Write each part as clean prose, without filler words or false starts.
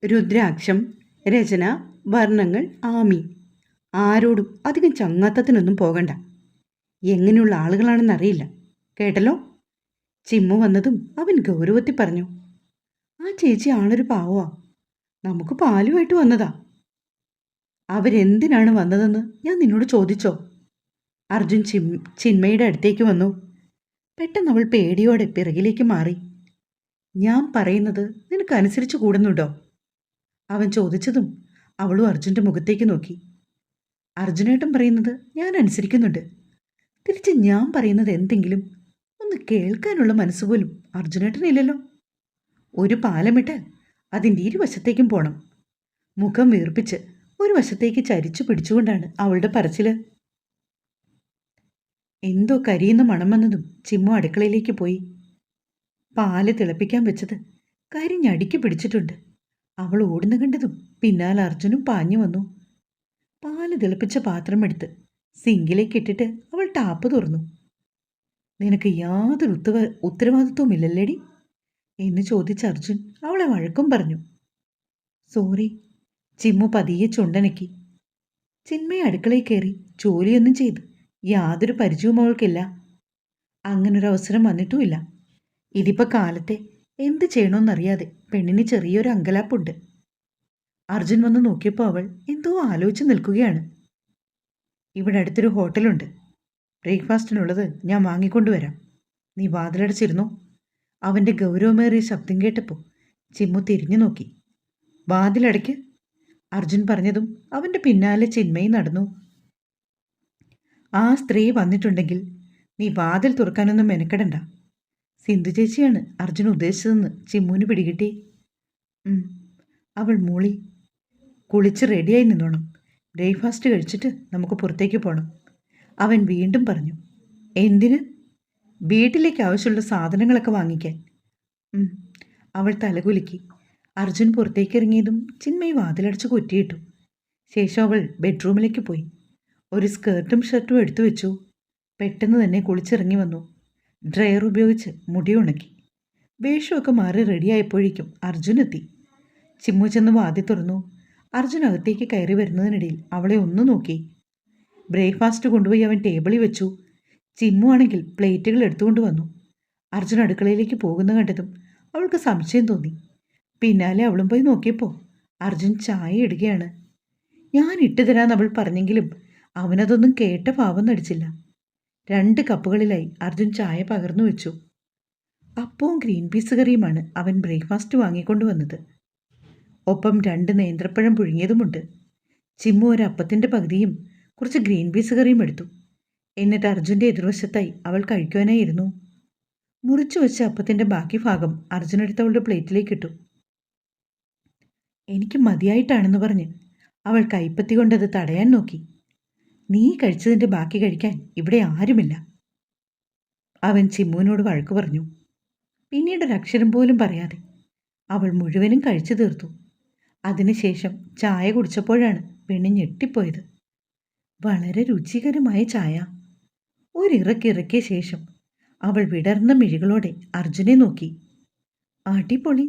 രുദ്രാക്ഷം. രചന വർണ്ണങ്ങൾ ആമി. ആരോടും അധികം ചങ്ങാത്തത്തിനൊന്നും പോകണ്ട. എങ്ങനെയുള്ള ആളുകളാണെന്നറിയില്ല. കേട്ടല്ലോ? ചിമ്മു വന്നതും അവൻ ഗൗരവത്തിൽ പറഞ്ഞു. ആ ചേച്ചി ആളൊരു പാവമാ. നമുക്ക് പാലുമായിട്ട് വന്നതാ. അവരെന്തിനാണ് വന്നതെന്ന് ഞാൻ നിന്നോട് ചോദിച്ചോ? അർജുൻ ചിന്മയുടെ അടുത്തേക്ക് വന്നു. പെട്ടെന്ന് അവൾ പേടിയോടെ പിറകിലേക്ക് മാറി. ഞാൻ പറയുന്നത് നിനക്ക് അനുസരിച്ച് കൂടുന്നുണ്ടോ? അവൻ ചോദിച്ചതും അവളും അർജുൻ്റെ മുഖത്തേക്ക് നോക്കി. അർജുനേട്ടൻ പറയുന്നത് ഞാൻ അനുസരിക്കുന്നുണ്ട്. തിരിച്ച് ഞാൻ പറയുന്നത് എന്തെങ്കിലും ഒന്ന് കേൾക്കാനുള്ള മനസ്സുപോലും അർജുനേട്ടനില്ലല്ലോ. ഒരു പാലമിട്ട് അതിൻ്റെ ഇരുവശത്തേക്കും പോണം. മുഖം വീർപ്പിച്ച് ഒരു വശത്തേക്ക് ചരിച്ചു പിടിച്ചുകൊണ്ടാണ് അവളുടെ പറച്ചില്. എന്തോ കരിയുന്ന മണം വന്നതും ചിമ്മു അടുക്കളയിലേക്ക് പോയി. പാല് തിളപ്പിക്കാൻ വെച്ചത് കരിഞ്ഞടുക്കി പിടിച്ചിട്ടുണ്ട്. അവൾ ഓടുന്ന കണ്ടതും പിന്നാലെ അർജുനും പാഞ്ഞു വന്നു. പാല് തിളപ്പിച്ച പാത്രം എടുത്ത് സിങ്കിലേക്ക് ഇട്ടിട്ട് അവൾ ടാപ്പ് തുറന്നു. നിനക്ക് യാതൊരു ഉത്തരവാദിത്വമില്ലല്ലേടി എന്ന് ചോദിച്ച അർജുൻ അവളെ വഴക്കും പറഞ്ഞു. സോറി. ചിമ്മു പതിയെ ചുണ്ടനക്കി. ചിന്മയെ അടുക്കളയിൽ കയറി ജോലിയൊന്നും ചെയ്ത് യാതൊരു പരിചയവും അവൾക്കില്ല. അങ്ങനൊരവസരം വന്നിട്ടുമില്ല. ഇതിപ്പോൾ കാലത്തെ എന്ത് ചെയ്യണമെന്നറിയാതെ പെണ്ണിന് ചെറിയൊരു അങ്കലാപ്പുണ്ട്. അർജുൻ വന്ന് നോക്കിയപ്പോൾ അവൾ എന്തോ ആലോചിച്ച് നിൽക്കുകയാണ്. ഇവിടെ അടുത്തൊരു ഹോട്ടലുണ്ട്. ബ്രേക്ക്ഫാസ്റ്റിനുള്ളത് ഞാൻ വാങ്ങിക്കൊണ്ടുവരാം. നീ വാതിലടച്ചിരുന്നോ? അവൻ്റെ ഗൗരവമേറിയ ശബ്ദം കേട്ടപ്പോൾ ചിമ്മു തിരിഞ്ഞു നോക്കി. വാതിലടയ്ക്ക്. അർജുൻ പറഞ്ഞതും അവൻ്റെ പിന്നാലെ ചിന്മയി നടന്നു. ആ സ്ത്രീ വന്നിട്ടുണ്ടെങ്കിൽ നീ വാതിൽ തുറക്കാനൊന്നും മെനക്കെടണ്ട. സിന്ധു ചേച്ചിയാണ് അർജുൻ ഉദ്ദേശിച്ചതെന്ന് ചിമ്മുവിന് പിടികിട്ടി. അവൾ മൂളി. കുളിച്ച് റെഡിയായി നിന്നോണം. ബ്രേക്ക്ഫാസ്റ്റ് കഴിച്ചിട്ട് നമുക്ക് പുറത്തേക്ക് പോകണം. അവൻ വീണ്ടും പറഞ്ഞു. എന്തിന്? വീട്ടിലേക്ക് ആവശ്യമുള്ള സാധനങ്ങളൊക്കെ വാങ്ങിക്കാൻ. അവൾ തലകുലുക്കി. അർജുൻ പുറത്തേക്ക് ഇറങ്ങിയതും ചിന്മയി വാതിലടച്ച് കുറ്റിയിട്ടു. ശേഷം അവൾ ബെഡ്റൂമിലേക്ക് പോയി. ഒരു സ്കേർട്ടും ഷർട്ടും എടുത്തു വെച്ചു. പെട്ടെന്ന് തന്നെ കുളിച്ചിറങ്ങി വന്നു. ഡ്രയർ ഉപയോഗിച്ച് മുടി ഉണക്കി. വേഷമൊക്കെ മാറി റെഡിയായപ്പോഴേക്കും അർജുൻ എത്തി. ചിമ്മു ചെന്ന് വാതിൽ തുറന്നു. അർജുൻ അകത്തേക്ക് കയറി വരുന്നതിനിടയിൽ അവളെ ഒന്ന് നോക്കി. ബ്രേക്ക്ഫാസ്റ്റ് കൊണ്ടുപോയി അവൻ ടേബിളിൽ വെച്ചു. ചിമ്മു ആണെങ്കിൽ പ്ലേറ്റുകൾ എടുത്തുകൊണ്ട് വന്നു. അർജുൻ അടുക്കളയിലേക്ക് പോകുന്ന കണ്ടതും അവൾക്ക് സംശയം തോന്നി. പിന്നാലെ അവളും പോയി നോക്കിയപ്പോൾ അർജുൻ ചായ ഇടുകയാണ്. ഞാൻ ഇട്ടുതരാമെന്ന് അവൾ പറഞ്ഞെങ്കിലും അവനതൊന്നും കേട്ട ഭാവം നടിച്ചില്ല. 2 കപ്പുകളിലായി അർജുൻ ചായ പകർന്നു വെച്ചു. അപ്പവും ഗ്രീൻ പീസ് കറിയുമാണ് അവൻ ബ്രേക്ക്ഫാസ്റ്റ് വാങ്ങിക്കൊണ്ടുവന്നത്. ഒപ്പം 2 നേന്ത്രപ്പഴം പുഴുങ്ങിയതുമുണ്ട്. ചിമ്മു ഒരു അപ്പത്തിൻ്റെ പകുതിയും കുറച്ച് ഗ്രീൻ പീസ് കറിയും എടുത്തു. എന്നിട്ട് അർജുൻ്റെ എതിർവശത്തായി അവൾ കഴിക്കുവാനായിരുന്നു. മുറിച്ചു വെച്ച അപ്പത്തിൻ്റെ ബാക്കി ഭാഗം അർജുനെടുത്ത് അവളുടെ പ്ലേറ്റിലേക്ക് ഇട്ടു. എനിക്ക് മതിയായിട്ടാണെന്ന് പറഞ്ഞ് അവൾ കൈപ്പത്തി കൊണ്ടത് തടയാൻ നോക്കി. നീ കഴിച്ചതിൻ്റെ ബാക്കി കഴിക്കാൻ ഇവിടെ ആരുമില്ല. അവൻ ചിമ്മുവിനോട് വഴക്കു പറഞ്ഞു. പിന്നീടൊരക്ഷരം പോലും പറയാതെ അവൾ മുഴുവനും കഴിച്ചു തീർത്തു. അതിനുശേഷം ചായ കുടിച്ചപ്പോഴാണ് പെണ്ണ് ഞെട്ടിപ്പോയത്. വളരെ രുചികരമായ ചായ. ഒരിറക്കിറക്കിയ ശേഷം അവൾ വിടർന്ന മിഴികളോടെ അർജുനെ നോക്കി. അടിപൊളി.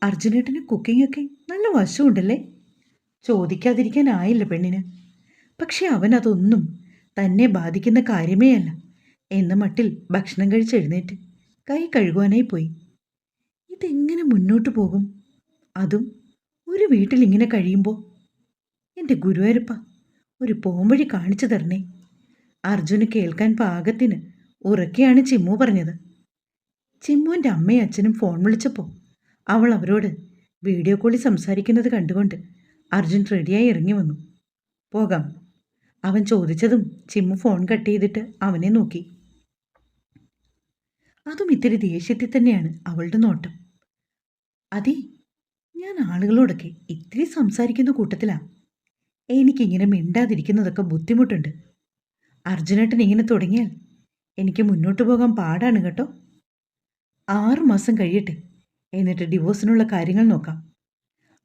അർജുനേട്ടന് കുക്കിങ്ങൊക്കെ നല്ല വശമുണ്ടല്ലേ? ചോദിക്കാതിരിക്കാനായില്ല പെണ്ണിന്. പക്ഷെ അവനതൊന്നും തന്നെ ബാധിക്കുന്ന കാര്യമേ അല്ല എന്ന മട്ടിൽ ഭക്ഷണം കഴിച്ചെഴുന്നേറ്റ് കൈ കഴുകുവാനായി പോയി. ഇതെങ്ങനെ മുന്നോട്ട് പോകും? അതും ഒരു വീട്ടിൽ ഇങ്ങനെ കഴിയുമ്പോൾ? എൻ്റെ ഗുരുവായൂരപ്പ, ഒരു പോംവഴി കാണിച്ചു തരണേ. അർജുന് കേൾക്കാൻ പാകത്തിന് ഉറക്കെയാണ് ചിമ്മു പറഞ്ഞത്. ചിമ്മുവിൻ്റെ അമ്മയും അച്ഛനും ഫോൺ വിളിച്ചപ്പോൾ അവൾ അവരോട് വീഡിയോ കോളിൽ സംസാരിക്കുന്നത് കണ്ടുകൊണ്ട് അർജുൻ റെഡിയായി ഇറങ്ങി വന്നു. പോകാം. അവൻ ചോദിച്ചതും ചിമ്മു ഫോൺ കട്ട് ചെയ്തിട്ട് അവനെ നോക്കി. അതും ഇത്തിരി ദേഷ്യത്തിൽ തന്നെയാണ് അവളുടെ നോട്ടം. അതെ, ഞാൻ ആളുകളോടൊക്കെ ഇത്തിരി സംസാരിക്കുന്ന കൂട്ടത്തിലാണ്. എനിക്കിങ്ങനെ മിണ്ടാതിരിക്കുന്നതൊക്കെ ബുദ്ധിമുട്ടുണ്ട്. അർജുനേട്ടൻ ഇങ്ങനെ തുടങ്ങിയാൽ എനിക്ക് മുന്നോട്ട് പോകാൻ പാടാണ് കേട്ടോ. 6 മാസം കഴിയട്ടെ, എന്നിട്ട് ഡിവോഴ്സിനുള്ള കാര്യങ്ങൾ നോക്കാം.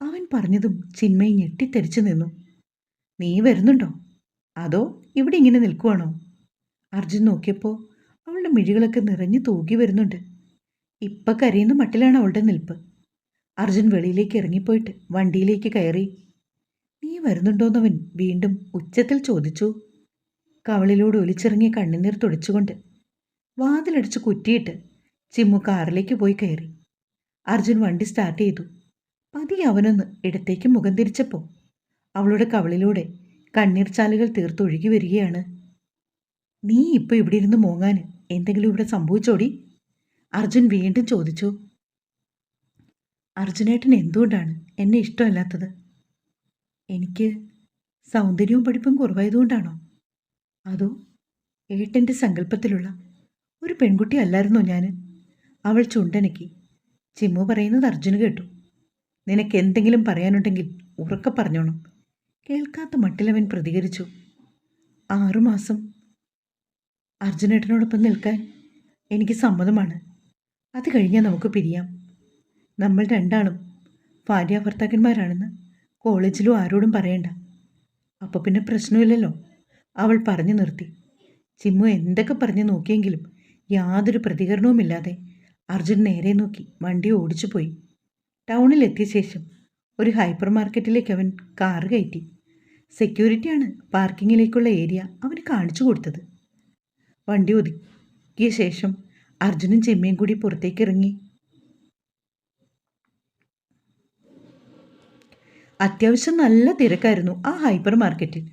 അവൻ പറഞ്ഞതും ചിന്മയി ഞെട്ടിത്തെറിച്ചു നിന്നു. നീ വരുന്നുണ്ടോ? അതോ ഇവിടെ ഇങ്ങനെ നിൽക്കുവാണോ? അർജുൻ നോക്കിയപ്പോൾ അവളുടെ മിഴികളൊക്കെ നിറഞ്ഞു തൂകി വരുന്നുണ്ട്. ഇപ്പം കരയുന്ന മട്ടിലാണ് അവളുടെ നിൽപ്പ്. അർജുൻ വെളിയിലേക്ക് ഇറങ്ങിപ്പോയിട്ട് വണ്ടിയിലേക്ക് കയറി. നീ വരുന്നുണ്ടോന്നവൻ വീണ്ടും ഉച്ചത്തിൽ ചോദിച്ചു. കവളിലൂടെ ഒലിച്ചിറങ്ങിയ കണ്ണുനീർ തുടച്ചുകൊണ്ട് വാതിലടച്ച് കുറ്റിയിട്ട് ചിമ്മു കാറിലേക്ക് പോയി കയറി. അർജുൻ വണ്ടി സ്റ്റാർട്ട് ചെയ്തു. പതിയെ അവനൊന്ന് ഇടത്തേക്ക് മുഖം തിരിച്ചപ്പോൾ അവളുടെ കവളിലൂടെ കണ്ണീർ ചാലുകൾ തീർത്തൊഴുകി വരികയാണ്. നീ ഇപ്പോൾ ഇവിടെ ഇരുന്ന് മോങ്ങാൻ എന്തെങ്കിലും ഇവിടെ സംഭവിച്ചോടി? അർജുൻ വീണ്ടും ചോദിച്ചു. അർജുനേട്ടൻ എന്തുകൊണ്ടാണ് എന്നെ ഇഷ്ടമല്ലാത്തത്? എനിക്ക് സൗന്ദര്യവും പഠിപ്പും കുറവായതുകൊണ്ടാണോ? അതോ ഏട്ടൻ്റെ സങ്കല്പത്തിലുള്ള ഒരു പെൺകുട്ടി അല്ലായിരുന്നോ ഞാൻ? അവൾ ചുണ്ടനക്കി. ചിമ്മു പറയുന്നത് അർജുന് കേട്ടു. നിനക്ക് എന്തെങ്കിലും പറയാനുണ്ടെങ്കിൽ ഉറക്കെ പറഞ്ഞോണം. കേൾക്കാത്ത മട്ടിലവൻ പ്രതികരിച്ചു. 6 മാസം അർജുനേട്ടനോടൊപ്പം നിൽക്കാൻ എനിക്ക് സമ്മതമാണ്. അത് കഴിഞ്ഞാൽ നമുക്ക് പിരിയാം. നമ്മൾ രണ്ടാളും ഭാര്യ ഭർത്താക്കന്മാരാണെന്ന് കോളേജിലും ആരോടും പറയണ്ട. അപ്പോൾ പിന്നെ പ്രശ്നമില്ലല്ലോ, അവൾ പറഞ്ഞു നിർത്തി. ചിമ്മു എന്തൊക്കെ പറഞ്ഞു നോക്കിയെങ്കിലും യാതൊരു പ്രതികരണവുമില്ലാതെ അർജുൻ നേരെ നോക്കി വണ്ടി ഓടിച്ചു പോയി. ടൗണിലെത്തിയ ശേഷം ഒരു ഹൈപ്പർ മാർക്കറ്റിലേക്ക് അവൻ കാറ് കയറ്റി. സെക്യൂരിറ്റിയാണ് പാർക്കിങ്ങിലേക്കുള്ള ഏരിയ അവന് കാണിച്ചു കൊടുത്തത്. വണ്ടി ഒതുക്കിയ ശേഷം അർജുനും ചെമ്മയും കൂടി പുറത്തേക്ക് ഇറങ്ങി. അത്യാവശ്യം നല്ല തിരക്കായിരുന്നു ആ ഹൈപ്പർ മാർക്കറ്റിൽ.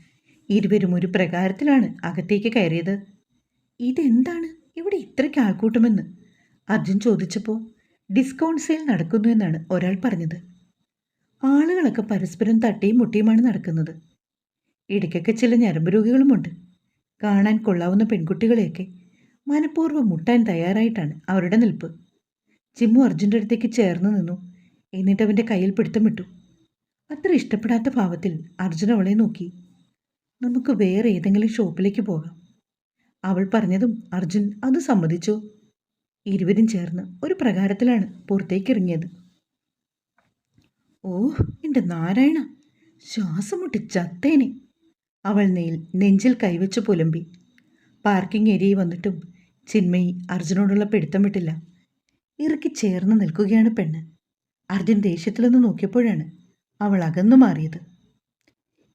ഇരുവരും ഒരു പ്രകാരത്തിലാണ് അകത്തേക്ക് കയറിയത്. ഇതെന്താണ് ഇവിടെ ഇത്രയ്ക്ക് ആൾക്കൂട്ടമെന്ന് അർജുൻ ചോദിച്ചപ്പോൾ ഡിസ്കൗണ്ട് സെയിൽ നടക്കുന്നു എന്നാണ് ഒരാൾ പറഞ്ഞത്. ആളുകളൊക്കെ പരസ്പരം തട്ടിയും മുട്ടിയുമാണ് നടക്കുന്നത്. ഇടയ്ക്കൊക്കെ ചില ഞരമ്പ് രോഗികളുമുണ്ട്. കാണാൻ കൊള്ളാവുന്ന പെൺകുട്ടികളെയൊക്കെ മനഃപൂർവ്വം മുട്ടാൻ തയ്യാറായിട്ടാണ് അവരുടെ നിൽപ്പ്. ചിമ്മു അർജുൻ്റെ അടുത്തേക്ക് ചേർന്ന് നിന്നു. എന്നിട്ട് അവൻ്റെ കയ്യിൽ പിടുത്തമിട്ടു. അത്ര ഇഷ്ടപ്പെടാത്ത ഭാവത്തിൽ അർജുൻ അവളെ നോക്കി. നമുക്ക് വേറെ ഏതെങ്കിലും ഷോപ്പിലേക്ക് പോകാം. അവൾ പറഞ്ഞതും അർജുൻ അത് സമ്മതിച്ചു. ഇരുവരും ചേർന്ന് ഒരു പ്രകാരത്തിലാണ് പുറത്തേക്കിറങ്ങിയത്. ഓ എൻ്റെ നാരായണ, ശ്വാസം മുട്ടി ചത്തേനെ, അവൾ നെഞ്ചിൽ കൈവച്ച് പുലമ്പി. പാർക്കിംഗ് ഏരിയയിൽ വന്നിട്ടും ചിന്മയി അർജുനോടുള്ള പിടുത്തം വിട്ടില്ല. ഇറുക്കി ചേർന്ന് നിൽക്കുകയാണ് പെണ്ണ്. അർജുൻ ദേഷ്യത്തിലൊന്ന് നോക്കിയപ്പോഴാണ് അവൾ അകന്നു മാറിയത്.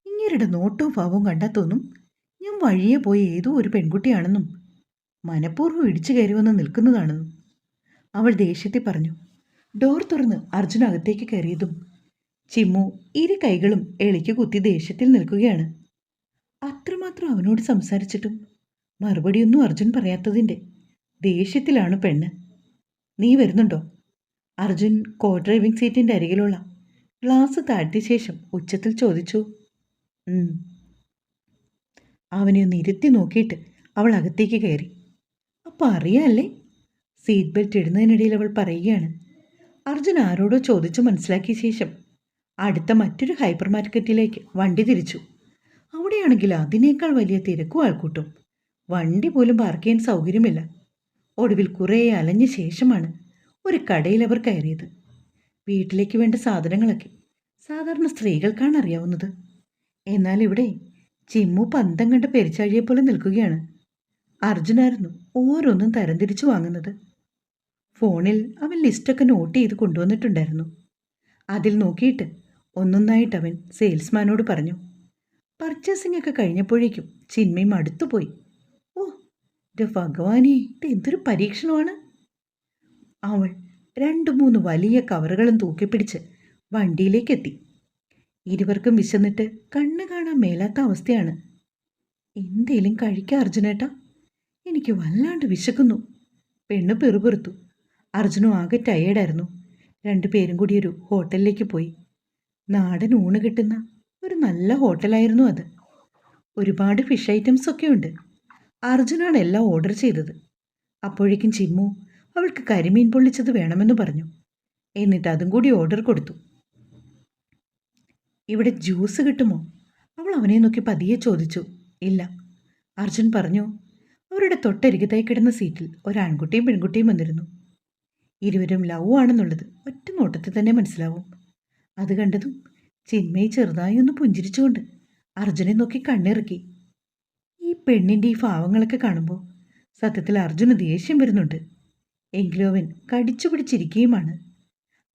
ഇങ്ങരുടെ നോട്ടവും ഭാവവും കണ്ടാൽ തോന്നും ഞാൻ വഴിയെ പോയി ഏതോ ഒരു പെൺകുട്ടിയാണെന്നും മനഃപൂർവ്വം ഇടിച്ചു കയറി വന്ന് നിൽക്കുന്നതാണെന്നും അവൾ ദേഷ്യത്തിൽ പറഞ്ഞു. ഡോർ തുറന്ന് അർജുൻ അകത്തേക്ക് കയറിയതും ചിമ്മു ഇരു കൈകളും എളിക്ക് കുത്തി ദേഷ്യത്തിൽ നിൽക്കുകയാണ്. അത്രമാത്രം അവനോട് സംസാരിച്ചിട്ടും മറുപടിയൊന്നും അർജുൻ പറയാത്തതിൻ്റെ ദേഷ്യത്തിലാണ് പെണ്ണ്. നീ വരുന്നുണ്ടോ? അർജുൻ കോ ഡ്രൈവിംഗ് സീറ്റിൻ്റെ അരികിലുള്ള ഗ്ലാസ് താഴ്ത്തിയ ശേഷം ഉച്ചത്തിൽ ചോദിച്ചു. അവനെ ഒന്ന് ഇരുത്തി നോക്കിയിട്ട് അവൾ അകത്തേക്ക് കയറി. അപ്പോൾ അറിയാമല്ലേ? സീറ്റ് ബെൽറ്റ് ഇടുന്നതിനിടയിൽ അവൾ പറയുകയാണ്. അർജുൻ ആരോടോ ചോദിച്ചു മനസ്സിലാക്കിയ ശേഷം അടുത്ത മറ്റൊരു ഹൈപ്പർ മാർക്കറ്റിലേക്ക് വണ്ടി തിരിച്ചു. അവിടെയാണെങ്കിൽ അതിനേക്കാൾ വലിയ തിരക്കും ആൾക്കൂട്ടും. വണ്ടി പോലും പാർക്ക് ചെയ്യാൻ സൗകര്യമില്ല. ഒടുവിൽ കുറേ അലഞ്ഞ ശേഷമാണ് ഒരു കടയിൽ അവർ കയറിയത്. വീട്ടിലേക്ക് വേണ്ട സാധനങ്ങളൊക്കെ സാധാരണ സ്ത്രീകൾക്കാണ് അറിയാവുന്നത്. എന്നാൽ ഇവിടെ ചിമ്മു പന്തം കണ്ട പെരിച്ചാഴിയെപ്പോലെ നിൽക്കുകയാണ്. അർജുനായിരുന്നു ഓരോന്നും തരംതിരിച്ചു വാങ്ങുന്നത്. ഫോണിൽ അവൻ ലിസ്റ്റൊക്കെ നോട്ട് ചെയ്ത് കൊണ്ടുവന്നിട്ടുണ്ടായിരുന്നു. അതിൽ നോക്കിയിട്ട് ഒന്നൊന്നായിട്ട് അവൻ സെയിൽസ്മാനോട് പറഞ്ഞു. പർച്ചേസിംഗ് ഒക്കെ കഴിഞ്ഞപ്പോഴേക്കും ചിന്മയും അടുത്തുപോയി. ഓ എൻ്റെ ഭഗവാനേ, ഇത് എന്തൊരു പരീക്ഷണമാണ്! അവൾ 2-3 വലിയ കവറുകളും തൂക്കിപ്പിടിച്ച് വണ്ടിയിലേക്കെത്തി. ഇരുവർക്കും വിശന്നിട്ട് കണ്ണ് കാണാൻ മേലാത്ത അവസ്ഥയാണ്. എന്തേലും കഴിക്കാം അർജുനേട്ടാ, എനിക്ക് വല്ലാണ്ട് വിശക്കുന്നു, പെണ്ണ് പെറുപെറുത്തു. അർജുനും ആകെ ടയേർഡായിരുന്നു. 2 പേരും കൂടി ഒരു ഹോട്ടലിലേക്ക് പോയി. നാടൻ ഊണ് കിട്ടുന്ന ഒരു നല്ല ഹോട്ടലായിരുന്നു അത്. ഒരുപാട് ഫിഷ് ഐറ്റംസ് ഒക്കെ ഉണ്ട്. അർജുനാണ് എല്ലാം ഓർഡർ ചെയ്തത്. അപ്പോഴേക്കും ചിമ്മു അവൾക്ക് കരിമീൻ പൊള്ളിച്ചത് വേണമെന്ന് പറഞ്ഞു. എന്നിട്ട് അതും കൂടി ഓർഡർ കൊടുത്തു. ഇവിടെ ജ്യൂസ് കിട്ടുമോ? അവൾ അവനെ നോക്കി പതിയെ ചോദിച്ചു. ഇല്ല, അർജുൻ പറഞ്ഞു. അവരുടെ തൊട്ടരികത്തായി കിടന്ന സീറ്റിൽ ഒരാൺകുട്ടിയും പെൺകുട്ടിയും വന്നിരുന്നു. ഇരുവരും ലവ് ആണെന്നുള്ളത് ഒറ്റ നോട്ടത്തിൽ തന്നെ മനസ്സിലാവും. അത് കണ്ടതും ചിന്മയി ചെറുതായി ഒന്ന് പുഞ്ചിരിച്ചുകൊണ്ട് അർജുനെ നോക്കി കണ്ണിറുക്കി. ഈ പെണ്ണിൻ്റെ ഈ ഭാവങ്ങളൊക്കെ കാണുമ്പോൾ സത്യത്തിൽ അർജുന് ദേഷ്യം വരുന്നുണ്ട്. എങ്കിലും അവൻ കടിച്ചു പിടിച്ചിരിക്കുകയുമാണ്.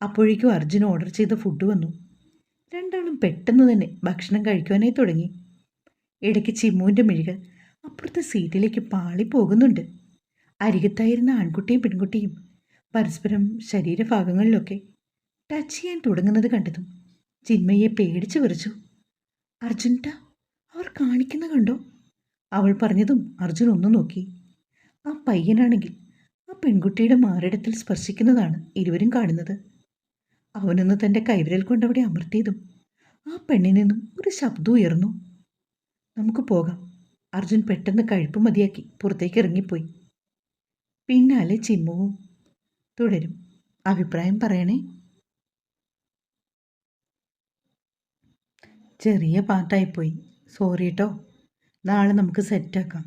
അപ്പോഴേക്കും അർജുൻ ഓർഡർ ചെയ്ത ഫുഡ് വന്നു. രണ്ടാളും പെട്ടെന്ന് തന്നെ ഭക്ഷണം കഴിക്കുവാനായി തുടങ്ങി. ഇടയ്ക്ക് ചിമ്മുവിൻ്റെ മിഴികൾ അപ്പുറത്തെ സീറ്റിലേക്ക് പാളിപ്പോകുന്നുണ്ട്. അരികത്തായിരുന്ന ആൺകുട്ടിയും പെൺകുട്ടിയും പരസ്പരം ശരീരഭാഗങ്ങളിലൊക്കെ ടച്ച് ചെയ്യാൻ തുടങ്ങുന്നത് കണ്ടതും ചിന്മയെ പേടിച്ചു വിറച്ചു. അർജുൻട്ടാ, അവർ കാണിക്കുന്ന കണ്ടോ? അവൾ പറഞ്ഞതും അർജുൻ ഒന്ന് നോക്കി. ആ പയ്യനാണെങ്കിൽ ആ പെൺകുട്ടിയുടെ മാറിടത്തിൽ സ്പർശിക്കുന്നതാണ് ഇരുവരും കാണുന്നത്. അവനൊന്ന് തൻ്റെ കൈവിരൽ കൊണ്ടവിടെ അമർത്തിയതും ആ പെണ്ണിൽ നിന്നും ഒരു ശബ്ദം ഉയർന്നു. നമുക്ക് പോകാം. അർജുൻ പെട്ടെന്ന് കഴിപ്പ് മതിയാക്കി പുറത്തേക്ക് ഇറങ്ങിപ്പോയി. പിന്നാലെ ചിമ്മുവും. തുടരും. അഭിപ്രായം പറയണേ. ചെറിയ പാർട്ടായിപ്പോയി, സോറി കേട്ടോ. നാളെ നമുക്ക് സെറ്റാക്കാം.